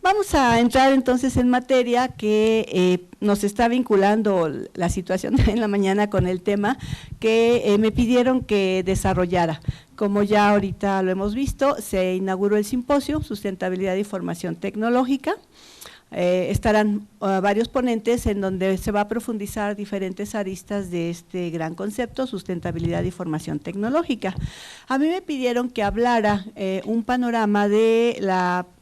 Vamos a entrar entonces en materia que nos está vinculando la situación en la mañana con el tema que me pidieron que desarrollara. Como ya ahorita lo hemos visto, se inauguró el simposio Sustentabilidad y Formación Tecnológica. Estarán varios ponentes en donde se va a profundizar diferentes aristas de este gran concepto, sustentabilidad y formación tecnológica. A mí me pidieron que hablara un panorama de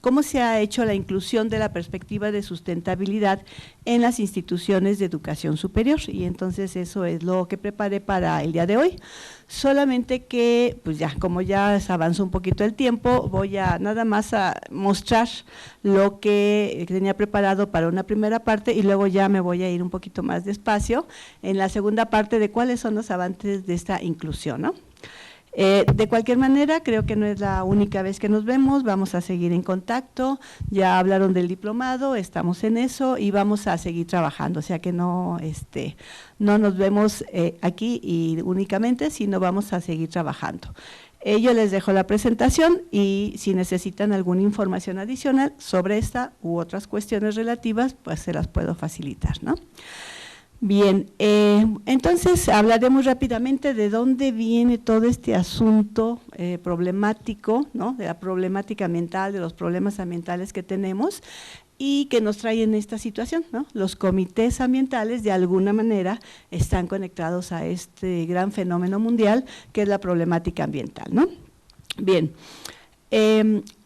cómo se ha hecho la inclusión de la perspectiva de sustentabilidad en las instituciones de educación superior, y entonces eso es lo que preparé para el día de hoy. Solamente que, pues ya, como ya se avanzó un poquito el tiempo, voy a nada más a mostrar lo que tenía preparado para una primera parte y luego ya me voy a ir un poquito más despacio en la segunda parte de cuáles son los avances de esta inclusión, ¿no? De cualquier manera, creo que no es la única vez que nos vemos, vamos a seguir en contacto, ya hablaron del diplomado, estamos en eso y vamos a seguir trabajando, o sea que no nos vemos aquí y únicamente, sino vamos a seguir trabajando. Yo les dejo la presentación y si necesitan alguna información adicional sobre esta u otras cuestiones relativas, pues se las puedo facilitar, ¿no? Bien, entonces hablaremos rápidamente de dónde viene todo este asunto problemático, ¿no? De la problemática ambiental, de los problemas ambientales que tenemos y que nos trae en esta situación, ¿no? Los comités ambientales de alguna manera están conectados a este gran fenómeno mundial que es la problemática ambiental, ¿no? Bien.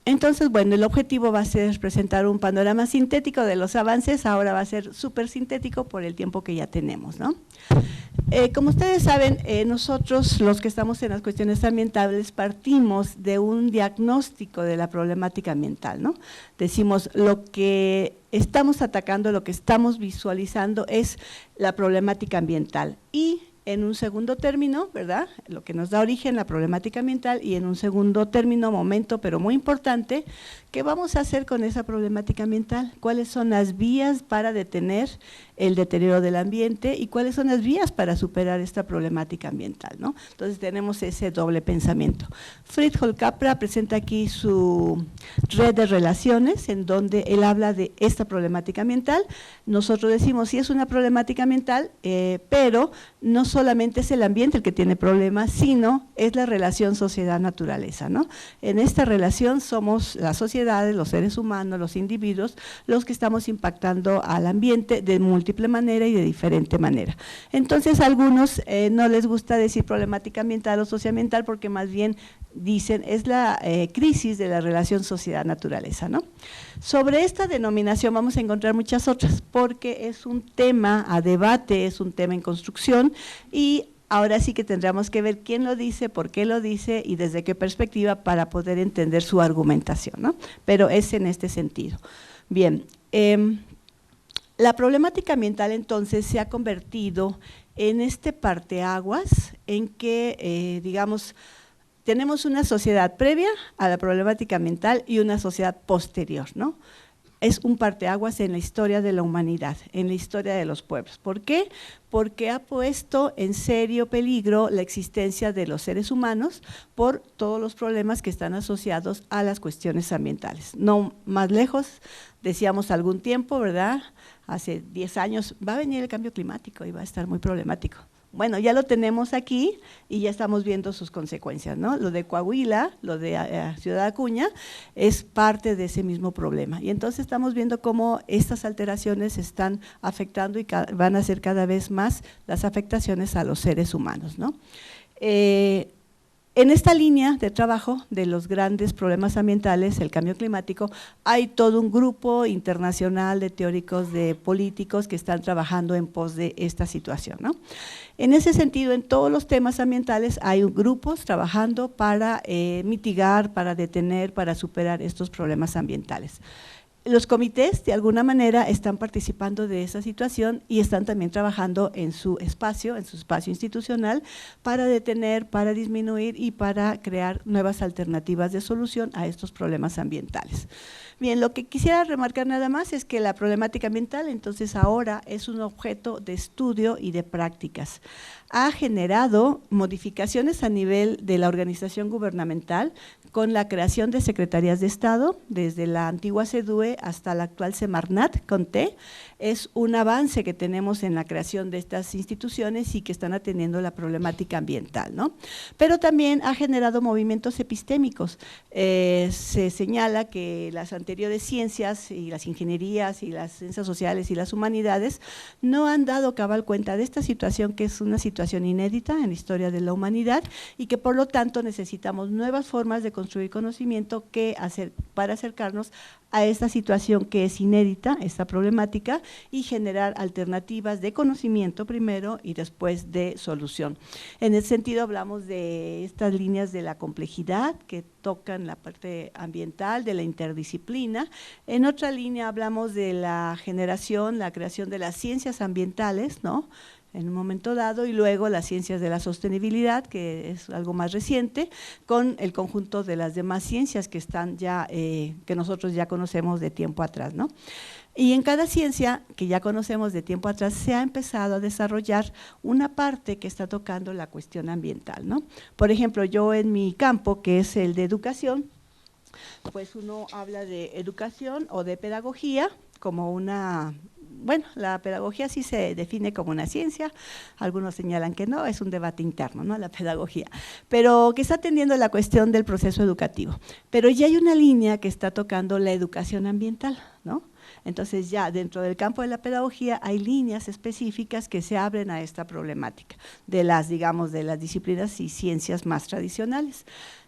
Entonces, bueno, el objetivo va a ser presentar un panorama sintético de los avances, ahora va a ser súper sintético por el tiempo que ya tenemos, ¿no? Como ustedes saben, nosotros los que estamos en las cuestiones ambientales partimos de un diagnóstico de la problemática ambiental, ¿no? Decimos lo que estamos atacando, lo que estamos visualizando es la problemática ambiental y en un segundo término, ¿verdad?, lo que nos da origen la problemática ambiental y en un segundo término, momento, pero muy importante, ¿qué vamos a hacer con esa problemática ambiental? ¿Cuáles son las vías para detener el deterioro del ambiente y cuáles son las vías para superar esta problemática ambiental, ¿no? Entonces tenemos ese doble pensamiento. Fritjof Capra presenta aquí su red de relaciones en donde él habla de esta problemática ambiental. Nosotros decimos sí es una problemática ambiental, pero no solamente es el ambiente el que tiene problemas, sino es la relación sociedad-naturaleza, ¿no? En esta relación somos las sociedades, los seres humanos, los individuos, los que estamos impactando al ambiente de múltiple manera y de diferente manera. Entonces a algunos no les gusta decir problemática ambiental o socioambiental porque más bien dicen es la crisis de la relación sociedad-naturaleza, ¿no? Sobre esta denominación vamos a encontrar muchas otras porque es un tema a debate, es un tema en construcción y ahora sí que tendremos que ver quién lo dice, por qué lo dice y desde qué perspectiva para poder entender su argumentación, ¿no? Pero es en este sentido. Bien, la problemática ambiental entonces se ha convertido en este parteaguas en que, digamos, tenemos una sociedad previa a la problemática ambiental y una sociedad posterior, ¿no? Es un parteaguas en la historia de la humanidad, en la historia de los pueblos. ¿Por qué? Porque ha puesto en serio peligro la existencia de los seres humanos por todos los problemas que están asociados a las cuestiones ambientales. No más lejos, decíamos algún tiempo, ¿verdad? Hace 10 años va a venir el cambio climático y va a estar muy problemático. Bueno, ya lo tenemos aquí y ya estamos viendo sus consecuencias, ¿no? Lo de Coahuila, lo de Ciudad Acuña, es parte de ese mismo problema. Y entonces estamos viendo cómo estas alteraciones están afectando y van a ser cada vez más las afectaciones a los seres humanos, ¿no? En esta línea de trabajo de los grandes problemas ambientales, el cambio climático, hay todo un grupo internacional de teóricos, de políticos que están trabajando en pos de esta situación, ¿no? En ese sentido, en todos los temas ambientales hay grupos trabajando para mitigar, para detener, para superar estos problemas ambientales. Los comités de alguna manera están participando de esa situación y están también trabajando en su espacio institucional para detener, para disminuir y para crear nuevas alternativas de solución a estos problemas ambientales. Bien, lo que quisiera remarcar nada más es que la problemática ambiental entonces ahora es un objeto de estudio y de prácticas. Ha generado modificaciones a nivel de la organización gubernamental con la creación de secretarías de Estado, desde la antigua CEDUE hasta la actual Semarnat, con T. Es un avance que tenemos en la creación de estas instituciones y que están atendiendo la problemática ambiental, ¿no? Pero también ha generado movimientos epistémicos. Se señala que las anteriores ciencias y las ingenierías y las ciencias sociales y las humanidades no han dado cabal cuenta de esta situación, que es una situación inédita en la historia de la humanidad y que por lo tanto necesitamos nuevas formas de construir conocimiento para acercarnos a esta situación que es inédita, esta problemática, y generar alternativas de conocimiento primero y después de solución. En ese sentido hablamos de estas líneas de la complejidad que tocan la parte ambiental, de la interdisciplina. En otra línea hablamos de la generación, la creación de las ciencias ambientales, ¿no?, en un momento dado, y luego las ciencias de la sostenibilidad, que es algo más reciente, con el conjunto de las demás ciencias que están ya, que nosotros ya conocemos de tiempo atrás, ¿no? Y en cada ciencia que ya conocemos de tiempo atrás se ha empezado a desarrollar una parte que está tocando la cuestión ambiental, ¿no? Por ejemplo, yo en mi campo, que es el de educación, pues uno habla de educación o de pedagogía como una… Bueno, la pedagogía sí se define como una ciencia, algunos señalan que no, es un debate interno, ¿no?, la pedagogía, pero que está atendiendo la cuestión del proceso educativo. Pero ya hay una línea que está tocando la educación ambiental, ¿no? Entonces ya dentro del campo de la pedagogía hay líneas específicas que se abren a esta problemática de las, digamos, de las disciplinas y ciencias más tradicionales.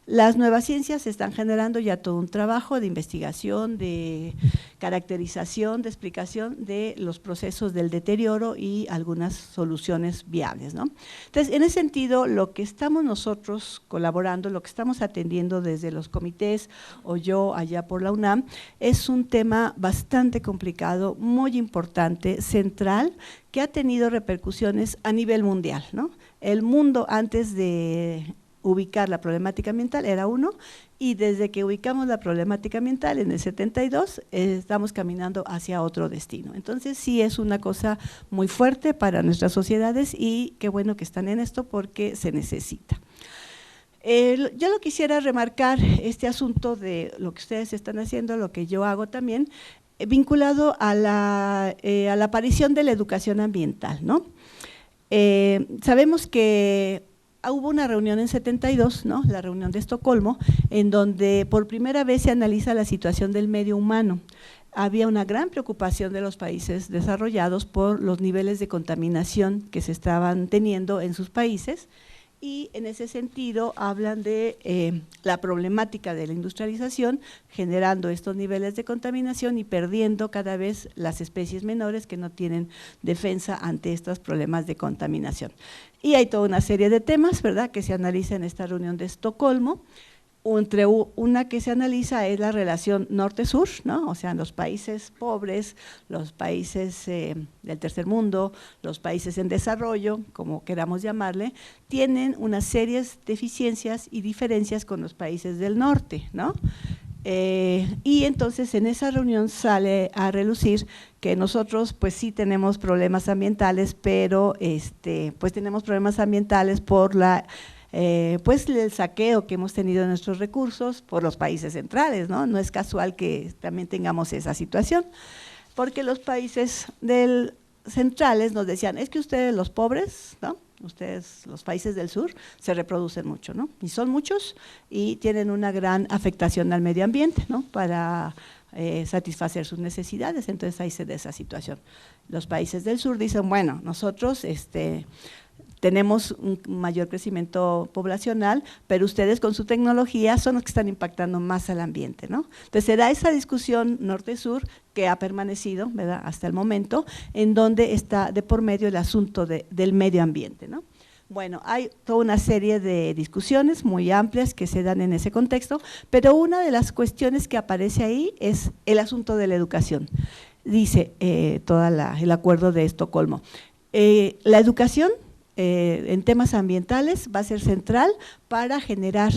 Las nuevas ciencias están generando ya todo un trabajo de investigación, de caracterización, de explicación de los procesos del deterioro y algunas soluciones viables, ¿no? Entonces, en ese sentido, lo que estamos nosotros colaborando, lo que estamos atendiendo desde los comités o yo allá por la UNAM, es un tema bastante complicado, muy importante, central, que ha tenido repercusiones a nivel mundial, ¿no? El mundo antes de ubicar la problemática ambiental era uno, y desde que ubicamos la problemática ambiental en el 72 estamos caminando hacia otro destino. Entonces sí es una cosa muy fuerte para nuestras sociedades y qué bueno que están en esto porque se necesita. Yo lo quisiera remarcar este asunto de lo que ustedes están haciendo, lo que yo hago también, vinculado a la aparición de la educación ambiental, ¿no? Sabemos que hubo una reunión en 72, ¿no?, la reunión de Estocolmo, en donde por primera vez se analiza la situación del medio humano. Había una gran preocupación de los países desarrollados por los niveles de contaminación que se estaban teniendo en sus países, y en ese sentido hablan de la problemática de la industrialización generando estos niveles de contaminación y perdiendo cada vez las especies menores que no tienen defensa ante estos problemas de contaminación. Y hay toda una serie de temas, ¿verdad?, que se analiza en esta reunión de Estocolmo. Entre una que se analiza es la relación norte-sur, ¿no?, o sea, los países pobres, los países del tercer mundo, los países en desarrollo, como queramos llamarle, tienen una serie de deficiencias y diferencias con los países del norte, ¿no? Y entonces en esa reunión sale a relucir que nosotros pues sí tenemos problemas ambientales, pero pues tenemos problemas ambientales por pues el saqueo que hemos tenido de nuestros recursos por los países centrales, ¿no? No es casual que también tengamos esa situación, porque los países centrales nos decían, es que ustedes los pobres, ¿no?, ustedes los países del sur se reproducen mucho, ¿no?, y son muchos y tienen una gran afectación al medio ambiente, ¿no?, para satisfacer sus necesidades, entonces ahí se da esa situación. Los países del sur dicen, bueno, nosotros tenemos un mayor crecimiento poblacional, pero ustedes con su tecnología son los que están impactando más al ambiente, ¿no? Entonces se da esa discusión norte-sur que ha permanecido, ¿verdad?, hasta el momento, en donde está de por medio el asunto del medio ambiente, ¿no? Bueno, hay toda una serie de discusiones muy amplias que se dan en ese contexto, pero una de las cuestiones que aparece ahí es el asunto de la educación. Dice el acuerdo de Estocolmo, la educación en temas ambientales va a ser central para generar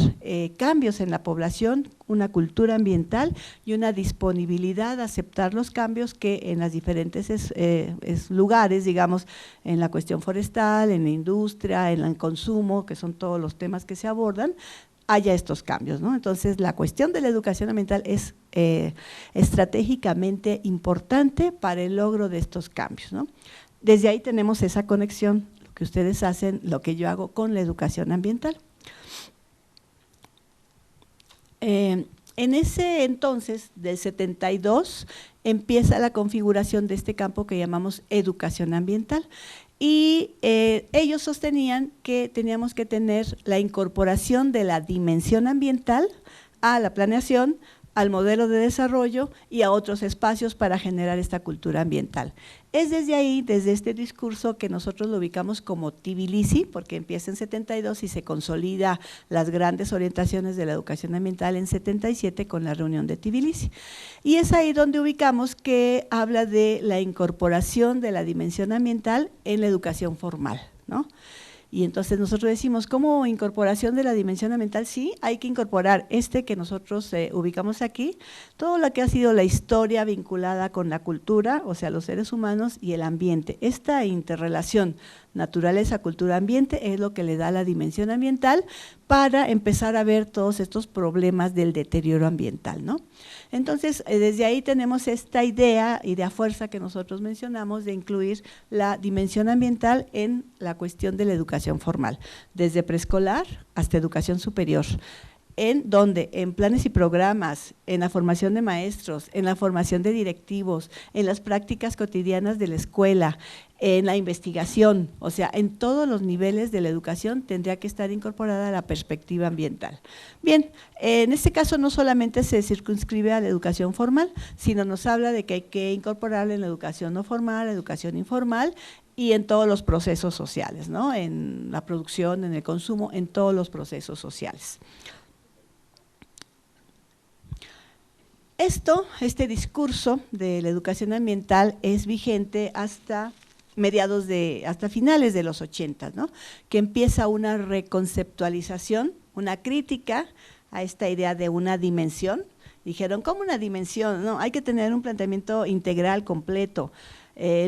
cambios en la población, una cultura ambiental y una disponibilidad a aceptar los cambios que en las diferentes lugares, digamos, en la cuestión forestal, en la industria, en el consumo, que son todos los temas que se abordan, haya estos cambios, ¿no? Entonces, la cuestión de la educación ambiental es estratégicamente importante para el logro de estos cambios, ¿no? Desde ahí tenemos esa conexión, lo que ustedes hacen, lo que yo hago con la educación ambiental. En ese entonces, del 72, empieza la configuración de este campo que llamamos educación ambiental. Y ellos sostenían que teníamos que tener la incorporación de la dimensión ambiental a la planeación, al modelo de desarrollo y a otros espacios para generar esta cultura ambiental. Es desde ahí, desde este discurso, que nosotros lo ubicamos como Tbilisi, porque empieza en 72 y se consolida las grandes orientaciones de la educación ambiental en 77 con la reunión de Tbilisi. Y es ahí donde ubicamos que habla de la incorporación de la dimensión ambiental en la educación formal, ¿no? Y entonces nosotros decimos, ¿cómo incorporación de la dimensión ambiental? Sí, hay que incorporar que nosotros ubicamos aquí, todo lo que ha sido la historia vinculada con la cultura, o sea, los seres humanos y el ambiente. Esta interrelación naturaleza, cultura, ambiente es lo que le da la dimensión ambiental para empezar a ver todos estos problemas del deterioro ambiental, ¿no? Entonces, desde ahí tenemos esta idea fuerza que nosotros mencionamos de incluir la dimensión ambiental en la cuestión de la educación formal, desde preescolar hasta educación superior, en donde en planes y programas, en la formación de maestros, en la formación de directivos, en las prácticas cotidianas de la escuela, en la investigación, o sea, en todos los niveles de la educación tendría que estar incorporada la perspectiva ambiental. Bien, en este caso no solamente se circunscribe a la educación formal, sino nos habla de que hay que incorporarla en la educación no formal, la educación informal y en todos los procesos sociales, ¿no? En la producción, en el consumo, en todos los procesos sociales. Este discurso de la educación ambiental es vigente hasta hasta finales de los 80, ¿no? Que empieza una reconceptualización, una crítica a esta idea de una dimensión. Dijeron, ¿cómo una dimensión? No, hay que tener un planteamiento integral, completo.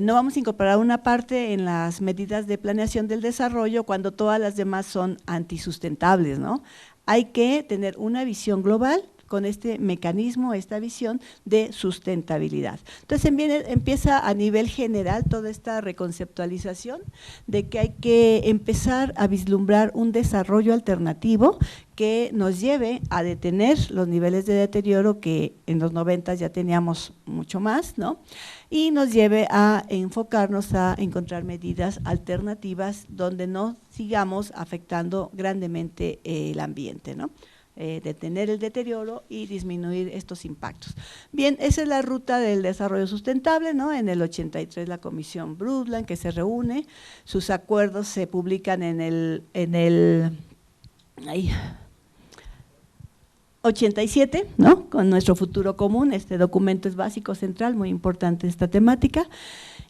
No vamos a incorporar una parte en las medidas de planeación del desarrollo cuando todas las demás son antisustentables, ¿no? Hay que tener una visión global con este mecanismo, esta visión de sustentabilidad. Entonces empieza a nivel general toda esta reconceptualización de que hay que empezar a vislumbrar un desarrollo alternativo que nos lleve a detener los niveles de deterioro que en los 90 ya teníamos mucho más, ¿no? Y nos lleve a enfocarnos a encontrar medidas alternativas donde no sigamos afectando grandemente el ambiente, ¿no? Detener el deterioro y disminuir estos impactos. Bien, esa es la ruta del desarrollo sustentable, ¿no? En el 83 la Comisión Brundtland que se reúne, sus acuerdos se publican en el 87, ¿no? Con nuestro futuro común, este documento es básico, central, muy importante esta temática.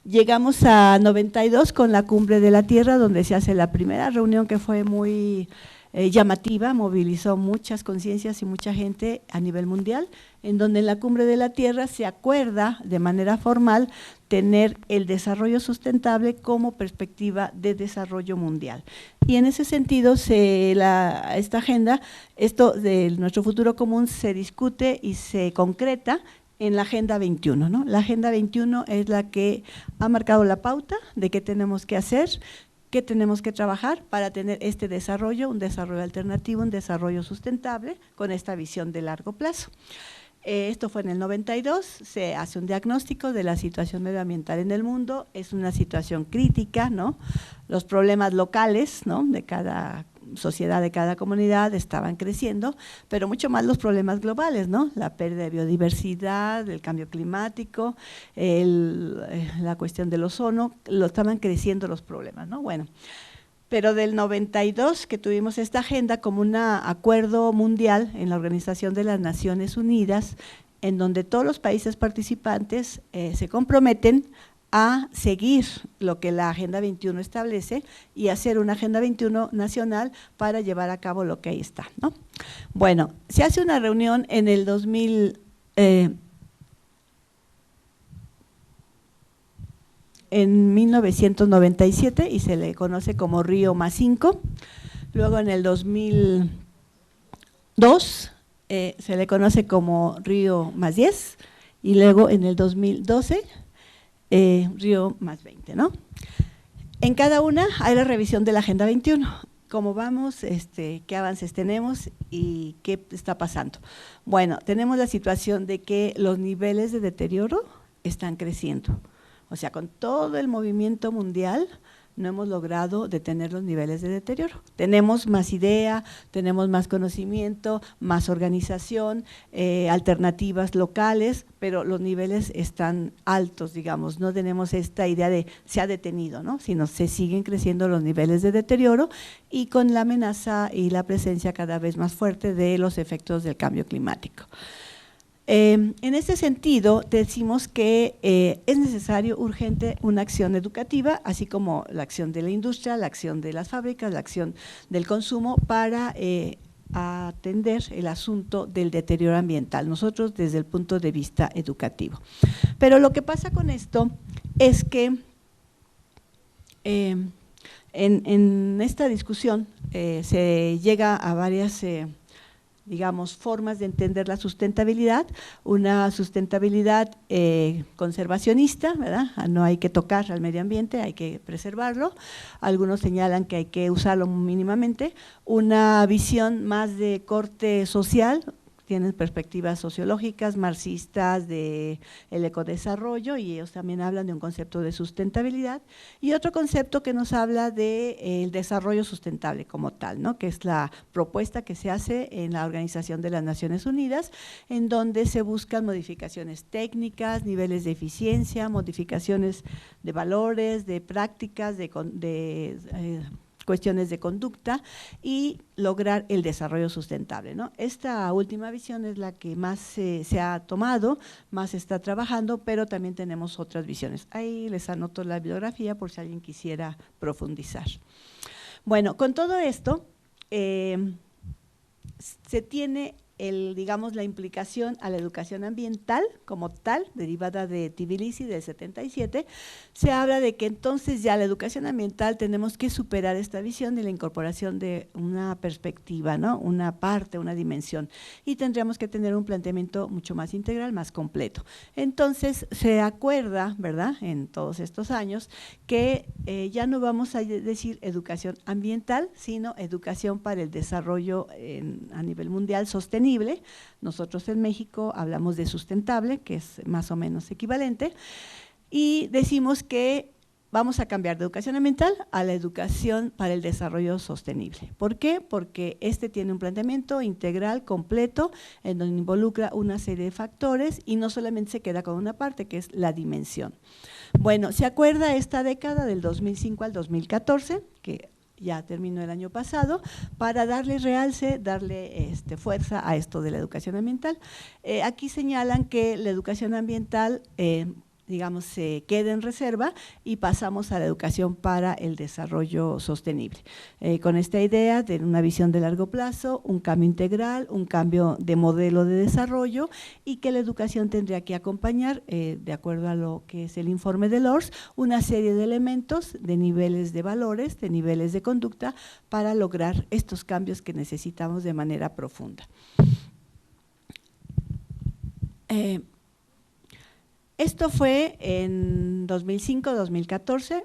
Llegamos a 92 con la Cumbre de la Tierra, donde se hace la primera reunión que fue muy llamativa, movilizó muchas conciencias y mucha gente a nivel mundial, en donde en la Cumbre de la Tierra se acuerda de manera formal tener el desarrollo sustentable como perspectiva de desarrollo mundial. Y en ese sentido, esta agenda, esto de nuestro futuro común se discute y se concreta en la Agenda 21, ¿no? La Agenda 21 es la que ha marcado la pauta de qué tenemos que hacer, qué tenemos que trabajar para tener este desarrollo, un desarrollo alternativo, un desarrollo sustentable con esta visión de largo plazo. Esto fue en el 92, se hace un diagnóstico de la situación medioambiental en el mundo, es una situación crítica, ¿no? Los problemas locales, ¿no? De cada sociedad, de cada comunidad estaban creciendo, pero mucho más los problemas globales, ¿no? La pérdida de biodiversidad, el cambio climático, la cuestión del ozono, estaban creciendo los problemas, ¿no? Bueno, pero del 92 que tuvimos esta agenda como un acuerdo mundial en la Organización de las Naciones Unidas, en donde todos los países participantes se comprometen a seguir lo que la Agenda 21 establece y hacer una Agenda 21 nacional para llevar a cabo lo que ahí está, ¿no? Bueno, se hace una reunión en el 2000, en 1997 y se le conoce como Río +5, luego en el 2002 se le conoce como Río +10 y luego en el 2012 Río +20, ¿no? En cada una hay la revisión de la Agenda 21, cómo vamos, qué avances tenemos y qué está pasando. Bueno, tenemos la situación de que los niveles de deterioro están creciendo. O sea, con todo el movimiento mundial no hemos logrado detener los niveles de deterioro. Tenemos más idea, tenemos más conocimiento, más organización, alternativas locales, pero los niveles están altos, digamos, no tenemos esta idea de se ha detenido, ¿no? Sino se siguen creciendo los niveles de deterioro y con la amenaza y la presencia cada vez más fuerte de los efectos del cambio climático. En este sentido, decimos que es necesario, urgente, una acción educativa, así como la acción de la industria, la acción de las fábricas, la acción del consumo, para atender el asunto del deterioro ambiental, nosotros desde el punto de vista educativo. Pero lo que pasa con esto es que en esta discusión se llega a varias digamos, formas de entender la sustentabilidad, una sustentabilidad conservacionista, ¿verdad? No hay que tocar al medio ambiente, hay que preservarlo, algunos señalan que hay que usarlo mínimamente, una visión más de corte social, tienen perspectivas sociológicas, marxistas, del ecodesarrollo, y ellos también hablan de un concepto de sustentabilidad, y otro concepto que nos habla del desarrollo sustentable como tal, ¿no? Que es la propuesta que se hace en la Organización de las Naciones Unidas, en donde se buscan modificaciones técnicas, niveles de eficiencia, modificaciones de valores, de prácticas, cuestiones de conducta y lograr el desarrollo sustentable, ¿no? Esta última visión es la que más se ha tomado, más se está trabajando, pero también tenemos otras visiones. Ahí les anoto la bibliografía por si alguien quisiera profundizar. Bueno, con todo esto se tiene digamos, la implicación a la educación ambiental como tal, derivada de Tbilisi del 77, se habla de que entonces ya la educación ambiental tenemos que superar esta visión de la incorporación de una perspectiva, ¿no? Una parte, una dimensión, y tendríamos que tener un planteamiento mucho más integral, más completo. Entonces se acuerda, ¿verdad?, en todos estos años, que ya no vamos a decir educación ambiental, sino educación para el desarrollo a nivel mundial sostenible. Nosotros en México hablamos de sustentable, que es más o menos equivalente, y decimos que vamos a cambiar de educación ambiental a la educación para el desarrollo sostenible. ¿Por qué? Porque tiene un planteamiento integral, completo, en donde involucra una serie de factores y no solamente se queda con una parte, que es la dimensión. Bueno, ¿se acuerda esta década del 2005 al 2014? Que ya terminó el año pasado, para darle realce, darle fuerza a esto de la educación ambiental. Aquí señalan que la educación ambiental, digamos, se queda en reserva y pasamos a la educación para el desarrollo sostenible. Con esta idea de una visión de largo plazo, un cambio integral, un cambio de modelo de desarrollo y que la educación tendría que acompañar, de acuerdo a lo que es el informe de Lors, una serie de elementos, de niveles de valores, de niveles de conducta para lograr estos cambios que necesitamos de manera profunda. Esto fue en 2005-2014,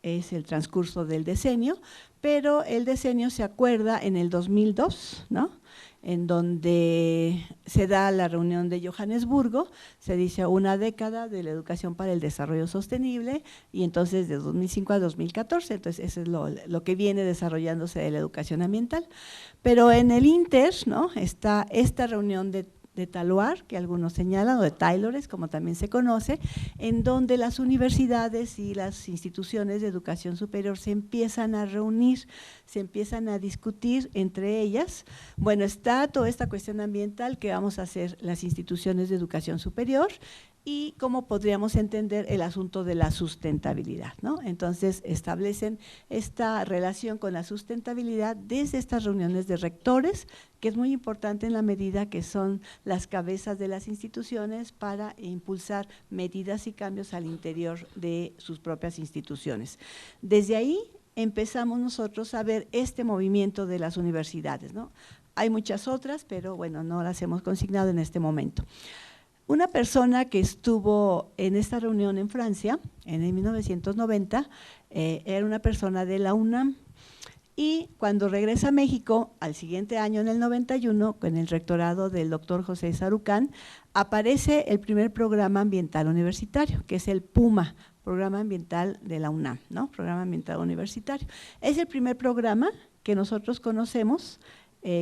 es el transcurso del decenio, pero el decenio se acuerda en el 2002, ¿no?, en donde se da la reunión de Johannesburgo, se dice una década de la educación para el desarrollo sostenible, y entonces de 2005 a 2014, entonces eso es lo que viene desarrollándose de la educación ambiental. Pero en el Inter, ¿no?, está esta reunión de Taluar, que algunos señalan, o de Taylores, como también se conoce, en donde las universidades y las instituciones de educación superior se empiezan a reunir, se empiezan a discutir entre ellas. Bueno, está toda esta cuestión ambiental que vamos a hacer las instituciones de educación superior, y cómo podríamos entender el asunto de la sustentabilidad, ¿no? Entonces, establecen esta relación con la sustentabilidad desde estas reuniones de rectores, que es muy importante en la medida que son las cabezas de las instituciones para impulsar medidas y cambios al interior de sus propias instituciones. Desde ahí empezamos nosotros a ver este movimiento de las universidades, ¿no? Hay muchas otras, pero bueno, no las hemos consignado en este momento. Una persona que estuvo en esta reunión en Francia, en el 1990, era una persona de la UNAM, y cuando regresa a México, al siguiente año, en el 91, con el rectorado del doctor José Sarucán, aparece el primer programa ambiental universitario, que es el PUMA, Programa Ambiental de la UNAM, ¿no? Programa Ambiental Universitario. Es el primer programa que nosotros conocemos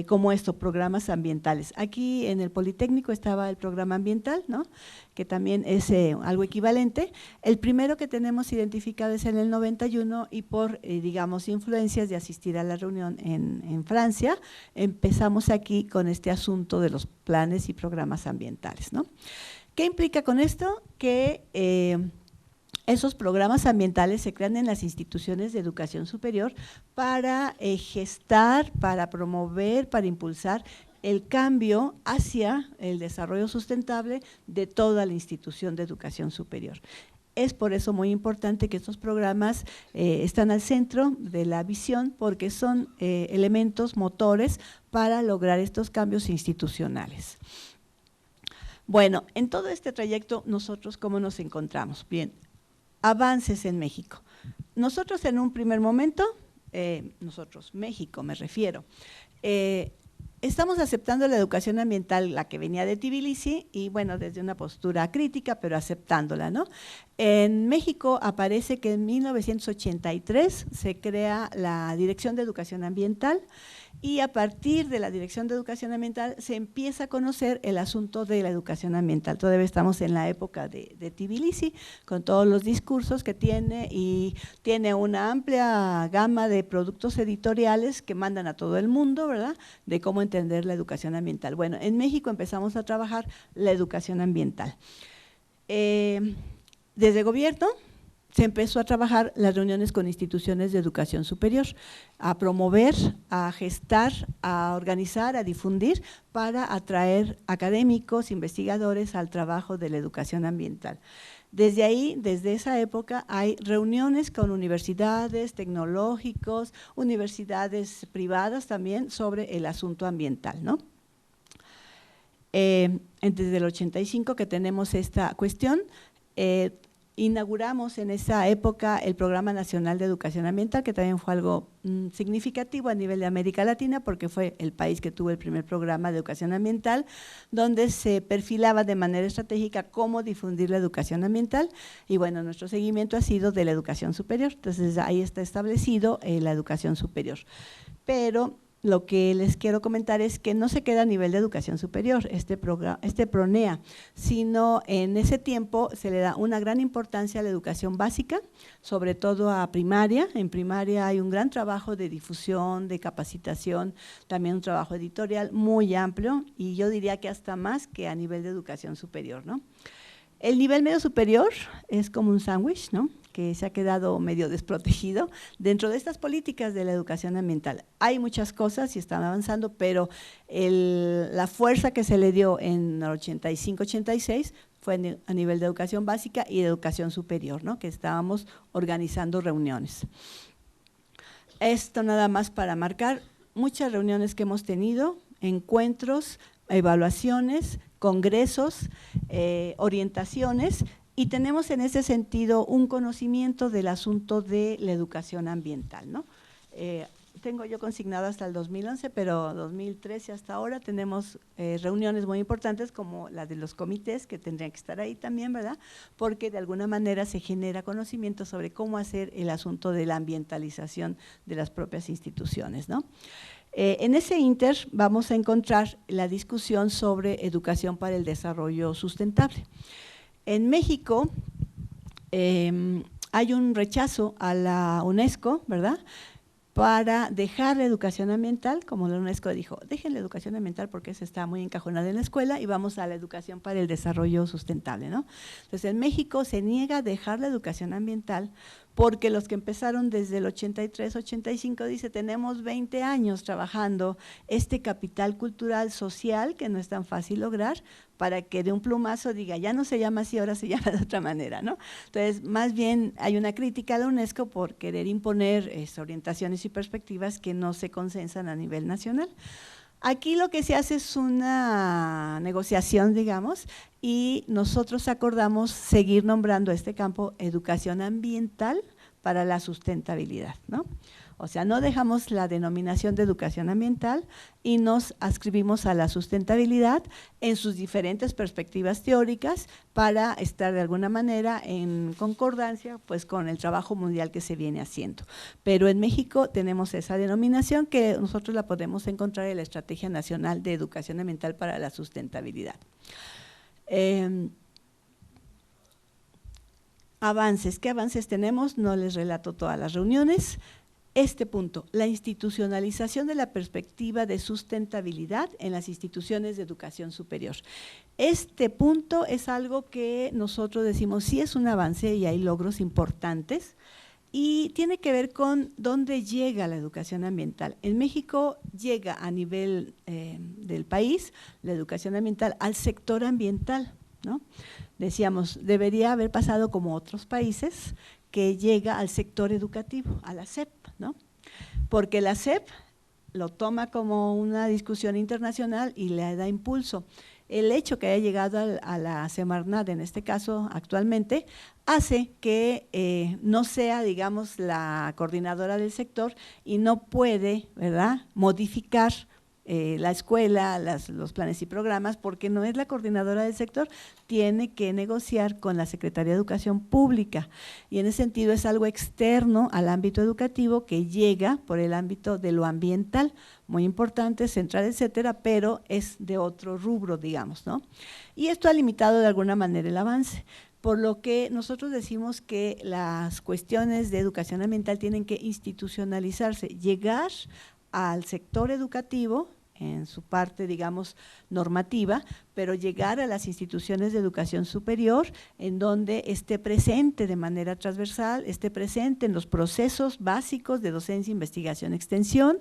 como programas ambientales. Aquí en el Politécnico estaba el programa ambiental, ¿no? Que también es algo equivalente. El primero que tenemos identificado es en el 91 y por, digamos, influencias de asistir a la reunión en Francia, empezamos aquí con este asunto de los planes y programas ambientales, ¿no? ¿Qué implica con esto? Que esos programas ambientales se crean en las instituciones de educación superior para gestar, para promover, para impulsar el cambio hacia el desarrollo sustentable de toda la institución de educación superior. Es por eso muy importante que estos programas están al centro de la visión, porque son elementos motores para lograr estos cambios institucionales. Bueno, en todo este trayecto, nosotros, ¿cómo nos encontramos? Bien, avances en México. Nosotros en un primer momento, México me refiero, estamos aceptando la educación ambiental, la que venía de Tbilisi, y bueno, desde una postura crítica, pero aceptándola, ¿no? En México aparece que en 1983 se crea la Dirección de Educación Ambiental, y a partir de la Dirección de Educación Ambiental se empieza a conocer el asunto de la educación ambiental. Todavía estamos en la época de Tbilisi, con todos los discursos que tiene, y tiene una amplia gama de productos editoriales que mandan a todo el mundo, ¿verdad?, de cómo entender la educación ambiental. Bueno, en México empezamos a trabajar la educación ambiental. Desde gobierno se empezó a trabajar las reuniones con instituciones de educación superior, a promover, a gestar, a organizar, a difundir, para atraer académicos, investigadores al trabajo de la educación ambiental. Desde ahí, desde esa época, hay reuniones con universidades, tecnológicos, universidades privadas también sobre el asunto ambiental, ¿no? Desde el 85 que tenemos esta cuestión, inauguramos en esa época el Programa Nacional de Educación Ambiental, que también fue algo significativo a nivel de América Latina, porque fue el país que tuvo el primer programa de educación ambiental, donde se perfilaba de manera estratégica cómo difundir la educación ambiental, y bueno, nuestro seguimiento ha sido de la educación superior. Entonces ahí está establecido la educación superior. Pero lo que les quiero comentar es que no se queda a nivel de educación superior este PRONEA, sino en ese tiempo se le da una gran importancia a la educación básica, sobre todo a primaria. En primaria hay un gran trabajo de difusión, de capacitación, también un trabajo editorial muy amplio, y yo diría que hasta más que a nivel de educación superior, ¿no? El nivel medio superior es como un sándwich, ¿no?, que se ha quedado medio desprotegido dentro de estas políticas de la educación ambiental. Hay muchas cosas y están avanzando, pero la fuerza que se le dio en el 85-86 fue a nivel de educación básica y de educación superior, ¿no?, que estábamos organizando reuniones. Esto nada más para marcar muchas reuniones que hemos tenido, encuentros, evaluaciones, congresos, orientaciones, y tenemos en ese sentido un conocimiento del asunto de la educación ambiental, ¿no? Tengo yo consignado hasta el 2011, pero 2013 hasta ahora tenemos reuniones muy importantes como la de los comités, que tendrían que estar ahí también, ¿verdad?, porque de alguna manera se genera conocimiento sobre cómo hacer el asunto de la ambientalización de las propias instituciones, ¿no? En ese inter vamos a encontrar la discusión sobre educación para el desarrollo sustentable. En México hay un rechazo a la UNESCO, ¿verdad?, para dejar la educación ambiental, como la UNESCO dijo, dejen la educación ambiental porque esa está muy encajonada en la escuela y vamos a la educación para el desarrollo sustentable, ¿no? Entonces, en México se niega a dejar la educación ambiental porque los que empezaron desde el 83, 85, dice, tenemos 20 años trabajando este capital cultural social que no es tan fácil lograr, para que de un plumazo diga, ya no se llama así, ahora se llama de otra manera, ¿no? Entonces, más bien hay una crítica a la UNESCO por querer imponer orientaciones y perspectivas que no se consensan a nivel nacional. Aquí lo que se hace es una negociación, digamos, y nosotros acordamos seguir nombrando este campo educación ambiental para la sustentabilidad, ¿no? O sea, no dejamos la denominación de educación ambiental y nos adscribimos a la sustentabilidad en sus diferentes perspectivas teóricas para estar de alguna manera en concordancia pues con el trabajo mundial que se viene haciendo. Pero en México tenemos esa denominación que nosotros la podemos encontrar en la Estrategia Nacional de Educación Ambiental para la Sustentabilidad. Avances, ¿qué avances tenemos? No les relato todas las reuniones. Este punto, la institucionalización de la perspectiva de sustentabilidad en las instituciones de educación superior. Este punto es algo que nosotros decimos sí es un avance y hay logros importantes y tiene que ver con dónde llega la educación ambiental. En México llega a nivel del país la educación ambiental al sector ambiental, ¿no? Decíamos, debería haber pasado como otros países que llega al sector educativo, a la SEP, ¿no? Porque la SEP lo toma como una discusión internacional y le da impulso. El hecho que haya llegado a la Semarnat, en este caso actualmente, hace que no sea, digamos, la coordinadora del sector y no puede, ¿verdad?, modificar la escuela, los planes y programas, porque no es la coordinadora del sector, tiene que negociar con la Secretaría de Educación Pública y en ese sentido es algo externo al ámbito educativo que llega por el ámbito de lo ambiental, muy importante, central, etcétera, pero es de otro rubro, digamos, ¿no? Y esto ha limitado de alguna manera el avance. Por lo que nosotros decimos que las cuestiones de educación ambiental tienen que institucionalizarse, llegar al sector educativo en su parte, digamos, normativa, pero llegar a las instituciones de educación superior en donde esté presente de manera transversal, esté presente en los procesos básicos de docencia, investigación, extensión,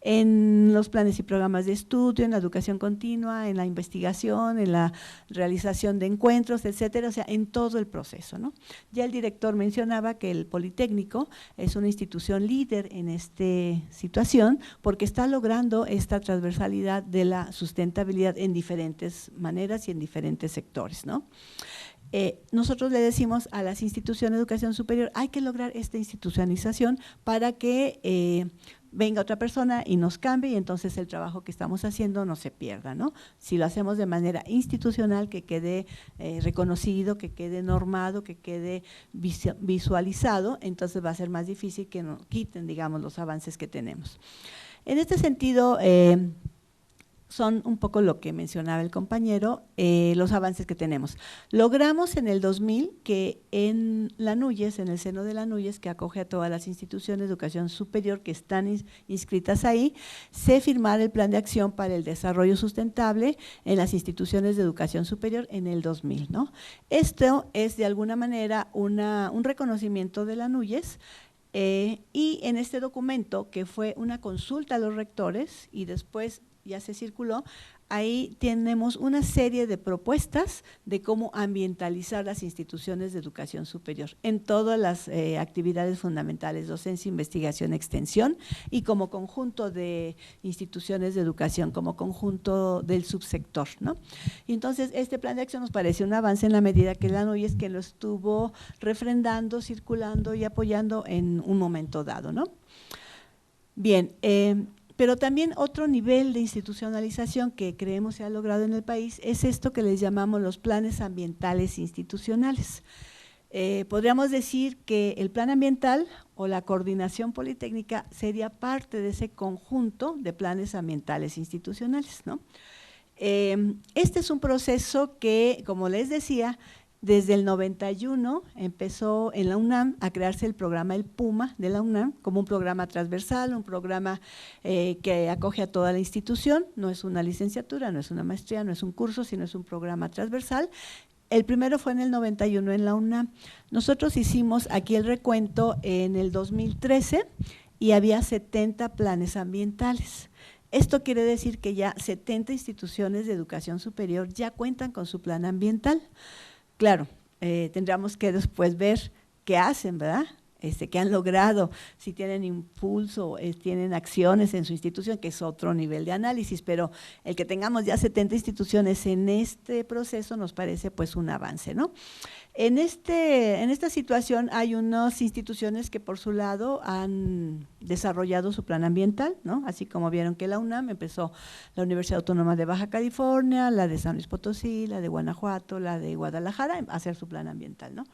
en los planes y programas de estudio, en la educación continua, en la investigación, en la realización de encuentros, etcétera, o sea, en todo el proceso, ¿no? Ya el director mencionaba que el Politécnico es una institución líder en esta situación porque está logrando esta transversalidad de la sustentabilidad en diferentes maneras y en diferentes sectores, ¿no? Nosotros le decimos a las instituciones de educación superior, hay que lograr esta institucionalización para que venga otra persona y nos cambie y entonces el trabajo que estamos haciendo no se pierda, ¿no? Si lo hacemos de manera institucional, que quede reconocido, que quede normado, que quede visualizado, entonces va a ser más difícil que nos quiten, digamos, los avances que tenemos. En este sentido, son un poco lo que mencionaba el compañero, los avances que tenemos. Logramos en el 2000 que en la NUYES, en el seno de la NUYES, que acoge a todas las instituciones de educación superior que están inscritas ahí, se firmara el Plan de Acción para el Desarrollo Sustentable en las instituciones de educación superior en el 2000, ¿no? Esto es de alguna manera un reconocimiento de la NUYES. Y en este documento, que fue una consulta a los rectores y después ya se circuló, ahí tenemos una serie de propuestas de cómo ambientalizar las instituciones de educación superior en todas las actividades fundamentales, docencia, investigación, extensión y como conjunto de instituciones de educación, como conjunto del subsector, ¿no? Y entonces este plan de acción nos parece un avance en la medida que la NUYES que lo estuvo refrendando, circulando y apoyando en un momento dado, ¿no? Bien, pero también otro nivel de institucionalización que creemos se ha logrado en el país es esto que les llamamos los planes ambientales institucionales. Podríamos decir que el plan ambiental o la coordinación politécnica sería parte de ese conjunto de planes ambientales institucionales, ¿no? Este es un proceso que, como les decía, Desde el 91 empezó en la UNAM a crearse el programa El Puma de la UNAM, como un programa transversal, un programa que acoge a toda la institución, no es una licenciatura, no es una maestría, no es un curso, sino es un programa transversal. El primero fue en el 91 en la UNAM. Nosotros hicimos aquí el recuento en el 2013 y había 70 planes ambientales. Esto quiere decir que ya 70 instituciones de educación superior ya cuentan con su plan ambiental. Claro, tendríamos que después ver qué hacen, ¿verdad? Qué han logrado, si tienen impulso, tienen acciones en su institución, que es otro nivel de análisis, pero el que tengamos ya 70 instituciones en este proceso nos parece pues un avance, ¿no? En esta situación hay unas instituciones que por su lado han desarrollado su plan ambiental, ¿no? Así como vieron que la UNAM empezó la Universidad Autónoma de Baja California, la de San Luis Potosí, la de Guanajuato, la de Guadalajara, a hacer su plan ambiental, ¿no?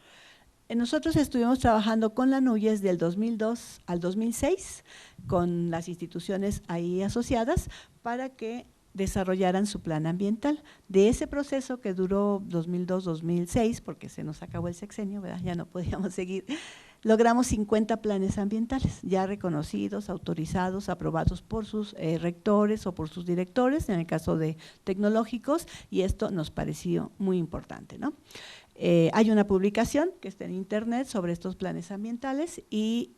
Nosotros estuvimos trabajando con la NUYES del 2002 al 2006, con las instituciones ahí asociadas, para que desarrollaran su plan ambiental. De ese proceso que duró 2002-2006, porque se nos acabó el sexenio, ¿verdad? Ya no podíamos seguir, logramos 50 planes ambientales, ya reconocidos, autorizados, aprobados por sus rectores o por sus directores, en el caso de tecnológicos, y esto nos pareció muy importante, ¿no? Hay una publicación que está en internet sobre estos planes ambientales y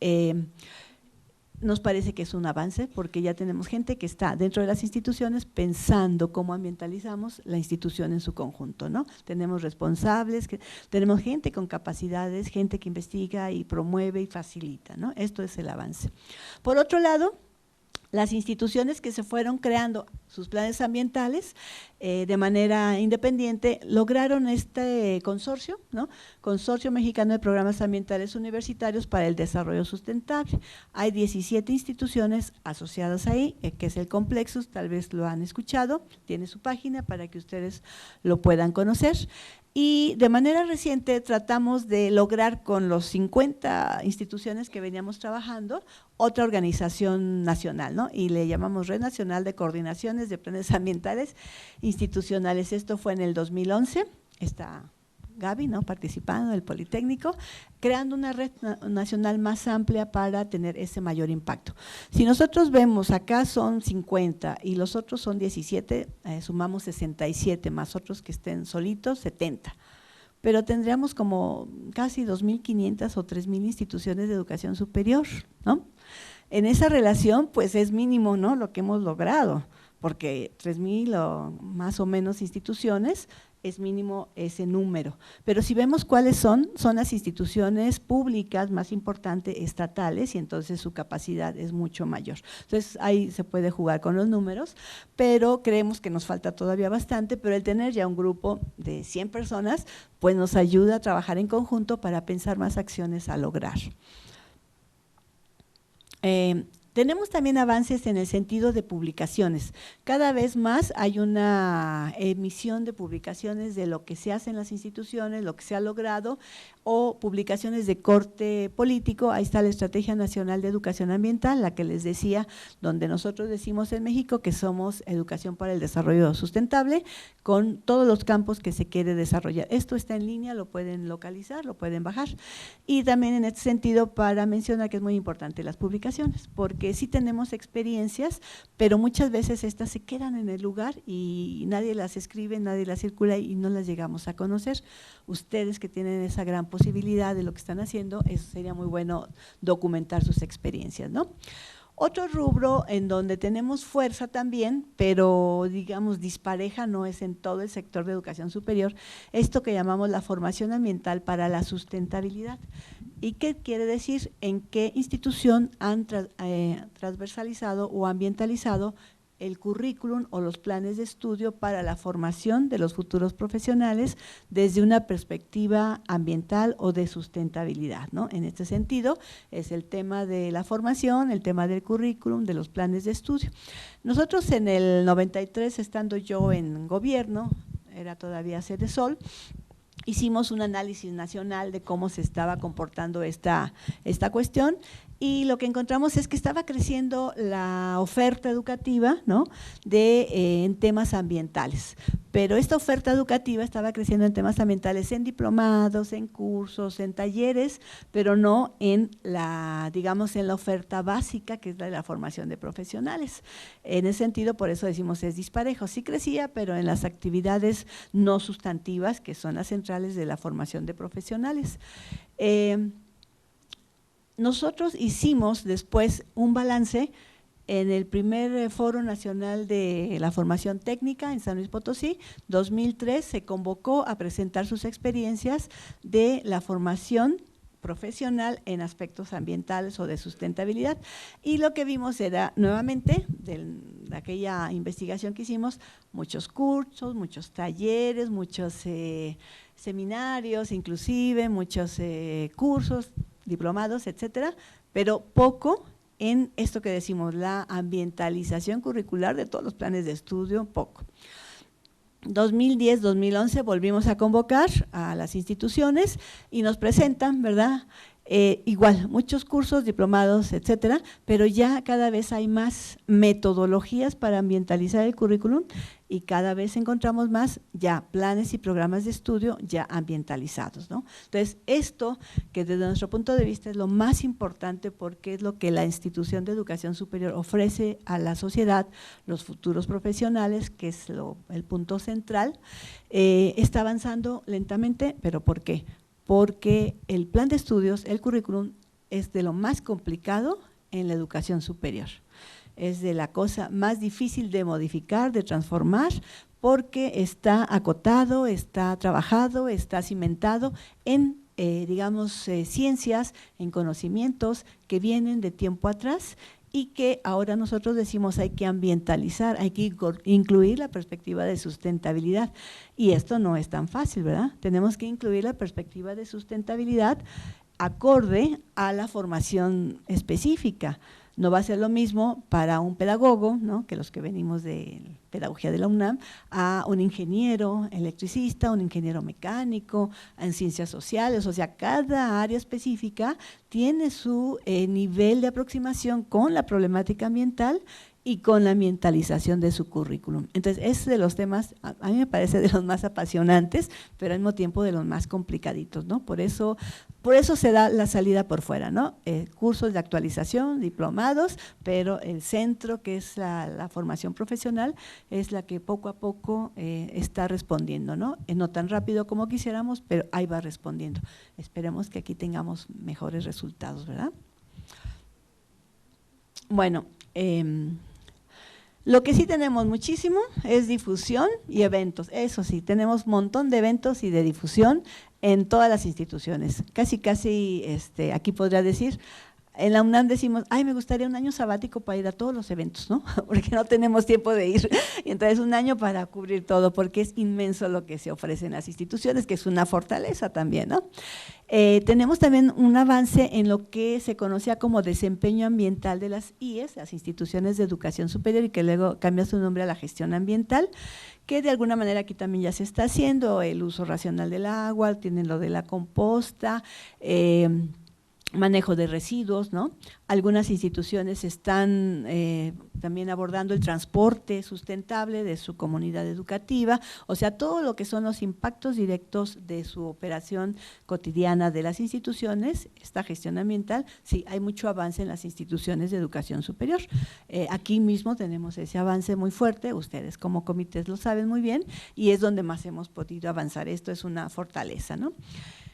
nos parece que es un avance porque ya tenemos gente que está dentro de las instituciones pensando cómo ambientalizamos la institución en su conjunto, ¿no? Tenemos responsables, tenemos gente con capacidades, gente que investiga y promueve y facilita, ¿no? Esto es el avance. Por otro lado, las instituciones que se fueron creando sus planes ambientales de manera independiente lograron este consorcio, ¿no? Consorcio Mexicano de Programas Ambientales Universitarios para el Desarrollo Sustentable. Hay 17 instituciones asociadas ahí, que es el Complexus, tal vez lo han escuchado, tiene su página para que ustedes lo puedan conocer. Y de manera reciente tratamos de lograr con los 50 instituciones que veníamos trabajando otra organización nacional, ¿no? Y le llamamos Red Nacional de Coordinaciones de Planes Ambientales Institucionales. Esto fue en el 2011, está Gaby, ¿no? Participando del Politécnico, creando una red nacional más amplia para tener ese mayor impacto. Si nosotros vemos acá son 50 y los otros son 17, sumamos 67 más otros que estén solitos, 70. Pero tendríamos como casi 2.500 o 3.000 instituciones de educación superior, ¿no? En esa relación, pues es mínimo, ¿no? Lo que hemos logrado, porque 3.000 o más o menos instituciones es mínimo ese número. Pero si vemos cuáles son las instituciones públicas más importantes, estatales, y entonces su capacidad es mucho mayor. Entonces ahí se puede jugar con los números, pero creemos que nos falta todavía bastante, pero el tener ya un grupo de 100 personas, pues nos ayuda a trabajar en conjunto para pensar más acciones a lograr. Tenemos también avances en el sentido de publicaciones. Cada vez más hay una emisión de publicaciones de lo que se hace en las instituciones, lo que se ha logrado, o publicaciones de corte político. Ahí está la Estrategia Nacional de Educación Ambiental, la que les decía, donde nosotros decimos en México que somos educación para el desarrollo sustentable, con todos los campos que se quiere desarrollar. Esto está en línea, lo pueden localizar, lo pueden bajar. Y también en este sentido, para mencionar que es muy importante las publicaciones, porque sí tenemos experiencias, pero muchas veces estas se quedan en el lugar y nadie las escribe, nadie las circula y no las llegamos a conocer. Ustedes que tienen esa gran posibilidad de lo que están haciendo, eso sería muy bueno documentar sus experiencias, ¿no? Otro rubro en donde tenemos fuerza también, pero digamos dispareja, no es en todo el sector de educación superior, esto que llamamos la formación ambiental para la sustentabilidad. ¿Y qué quiere decir? ¿En qué institución han transversalizado o ambientalizado el currículum o los planes de estudio para la formación de los futuros profesionales desde una perspectiva ambiental o de sustentabilidad, ¿no? En este sentido es el tema de la formación, el tema del currículum, de los planes de estudio. Nosotros en el 93, estando yo en gobierno, era todavía Sedesol, hicimos un análisis nacional de cómo se estaba comportando esta cuestión y lo que encontramos es que estaba creciendo la oferta educativa, ¿no? En temas ambientales, pero esta oferta educativa estaba creciendo en temas ambientales, en diplomados, en cursos, en talleres, pero no en la, digamos, en la oferta básica, que es la de la formación de profesionales. En ese sentido, por eso decimos es disparejo. Sí crecía, pero en las actividades no sustantivas, que son las centrales de la formación de profesionales. Nosotros hicimos después un balance en el primer Foro Nacional de la Formación Técnica en San Luis Potosí. 2003 se convocó a presentar sus experiencias de la formación profesional en aspectos ambientales o de sustentabilidad, y lo que vimos era nuevamente de aquella investigación que hicimos, muchos cursos, muchos talleres, muchos seminarios, inclusive muchos cursos, diplomados, etcétera, pero poco en esto que decimos, la ambientalización curricular de todos los planes de estudio, poco. 2010, 2011 volvimos a convocar a las instituciones y nos presentan, ¿verdad? Igual, muchos cursos, diplomados, etcétera, pero ya cada vez hay más metodologías para ambientalizar el currículum y cada vez encontramos más ya planes y programas de estudio ya ambientalizados, ¿no? Entonces, esto que desde nuestro punto de vista es lo más importante porque es lo que la institución de educación superior ofrece a la sociedad, los futuros profesionales, que es el punto central, está avanzando lentamente, ¿pero por qué? Porque el plan de estudios, el currículum, es de lo más complicado en la educación superior. Es de la cosa más difícil de modificar, de transformar, porque está acotado, está trabajado, está cimentado en, digamos, ciencias, en conocimientos que vienen de tiempo atrás y que ahora nosotros decimos hay que ambientalizar, hay que incluir la perspectiva de sustentabilidad. Y esto no es tan fácil, ¿verdad? Tenemos que incluir la perspectiva de sustentabilidad acorde a la formación específica. No va a ser lo mismo para un pedagogo, ¿no?, que los que venimos de pedagogía de la UNAM, a un ingeniero electricista, un ingeniero mecánico, en ciencias sociales, o sea, cada área específica tiene su nivel de aproximación con la problemática ambiental y con la ambientalización de su currículum. Entonces, es de los temas, a mí me parece de los más apasionantes, pero al mismo tiempo de los más complicaditos, ¿no? Por eso se da la salida por fuera, ¿no? Cursos de actualización, diplomados, pero el centro, que es la formación profesional, es la que poco a poco está respondiendo, ¿no? No tan rápido como quisiéramos, pero ahí va respondiendo. Esperemos que aquí tengamos mejores resultados, ¿verdad? Bueno, lo que sí tenemos muchísimo es difusión y eventos. Eso sí, tenemos un montón de eventos y de difusión en todas las instituciones. Casi, aquí podría decir, en la UNAM decimos, ay, me gustaría un año sabático para ir a todos los eventos, ¿no? Porque no tenemos tiempo de ir. Y entonces un año para cubrir todo, porque es inmenso lo que se ofrece en las instituciones, que es una fortaleza también, ¿no? Tenemos también un avance en lo que se conocía como desempeño ambiental de las IES, las instituciones de educación superior, y que luego cambia su nombre a la gestión ambiental, que de alguna manera aquí también ya se está haciendo, el uso racional del agua, tienen lo de la composta, manejo de residuos, ¿no? Algunas instituciones están también abordando el transporte sustentable de su comunidad educativa, o sea, todo lo que son los impactos directos de su operación cotidiana de las instituciones, esta gestión ambiental. Sí, hay mucho avance en las instituciones de educación superior. Aquí mismo tenemos ese avance muy fuerte, ustedes como comités lo saben muy bien, y es donde más hemos podido avanzar. Esto es una fortaleza, ¿no?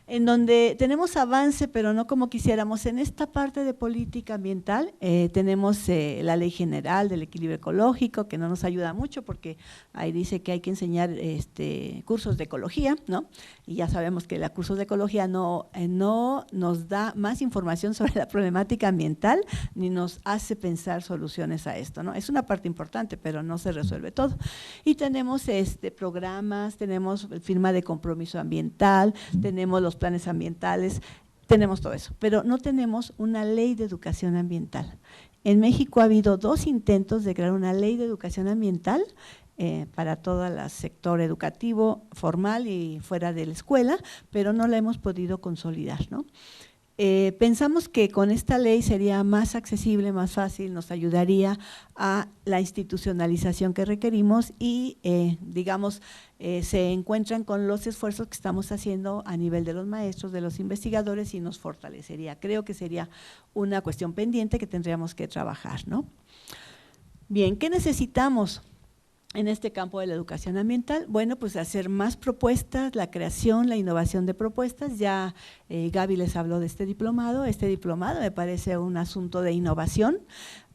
En donde tenemos avance, pero no como quisiéramos. En esta parte de política ambiental tenemos la Ley General del Equilibrio Ecológico, que no nos ayuda mucho porque ahí dice que hay que enseñar cursos de ecología, ¿no? Y ya sabemos que los cursos de ecología no nos da más información sobre la problemática ambiental ni nos hace pensar soluciones a esto, ¿no? Es una parte importante, pero no se resuelve todo. Y tenemos programas, tenemos firma de compromiso ambiental, tenemos los planes ambientales, tenemos todo eso, pero no tenemos una ley de educación ambiental. En México ha habido 2 intentos de crear una ley de educación ambiental para todo el sector educativo formal y fuera de la escuela, pero no la hemos podido consolidar, ¿no? Pensamos que con esta ley sería más accesible, más fácil, nos ayudaría a la institucionalización que requerimos y, digamos, se encuentran con los esfuerzos que estamos haciendo a nivel de los maestros, de los investigadores y nos fortalecería. Creo que sería una cuestión pendiente que tendríamos que trabajar, ¿no? Bien, ¿qué necesitamos en este campo de la educación ambiental? Bueno, pues hacer más propuestas, la creación, la innovación de propuestas. Ya Gaby les habló de este diplomado. Este diplomado me parece un asunto de innovación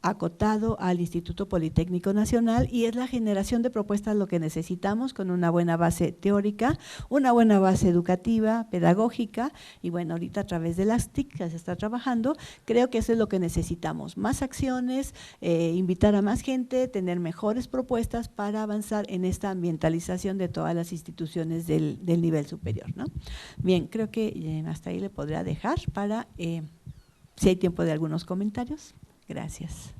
acotado al Instituto Politécnico Nacional y es la generación de propuestas lo que necesitamos, con una buena base teórica, una buena base educativa, pedagógica y bueno, ahorita a través de las TIC que se está trabajando, creo que eso es lo que necesitamos, más acciones, invitar a más gente, tener mejores propuestas para avanzar en esta ambientalización de todas las instituciones del nivel superior, ¿no? Bien, creo que hasta ahí le podría dejar para, si hay tiempo de algunos comentarios. Gracias.